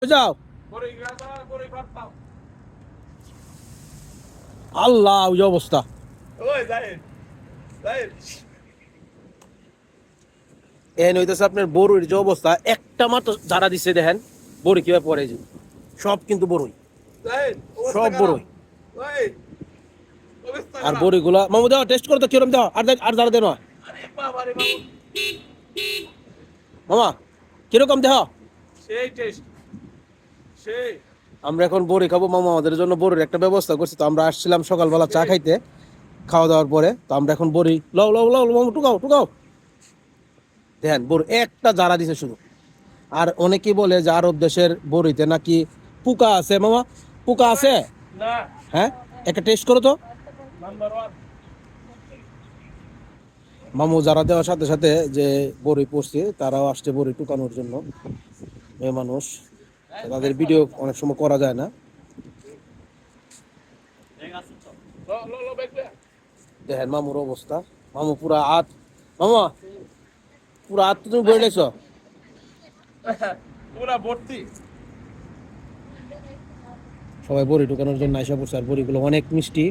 যাও আল্লাহ ওই অবস্থা এন হইতেছে আপনার বড়ির যে অবস্থা একটা মাত্র যারা দিচ্ছে দেখেন বড়ি কিভাবে পরে যে সব কিন্তু বড়ই সব বড়ই আর বড়িগুলা মামু দাও টেস্ট করো তো কিরম দাও আর যারা দেন মামা কিরকম দেহ সেই টেস্ট সেই আমরা এখন বড়ি খাবো মামা আমাদের জন্য বড়ির একটা ব্যবস্থা করছি তো আমরা আসছিলাম সকালবেলা চা খাইতে খাওয়া দাওয়ার পরে তো আমরা এখন বড়ি লও লও লও মামু টুকাও টুকাও দেখেন বড়ি একটা জারা দিছে শুধু আর অনেকেই বলে যে আরব দেশের বড়িতে নাকি পোকা আছে মামা পোকা আছে না হ্যাঁ একটা টেস্ট করো তো নাম্বার 1 মামু যারা দেওয়ার সাথে সাথে যে বড়ি পড়ছে তারাও আসছে বড়ি টুকানোর জন্য মেয়ে মানুষ তাদের ভিডিও অনেক সময় করা যায় না দেখেন মামুর অবস্থা মামু পুরা হাত মামা পুরা হাত তুমি বই লাইছ পুরা ভর্তি সবাই বড়ি টুকানোর জন্য আইসা পড়ছে আর বড়িগুলো অনেক মিষ্টি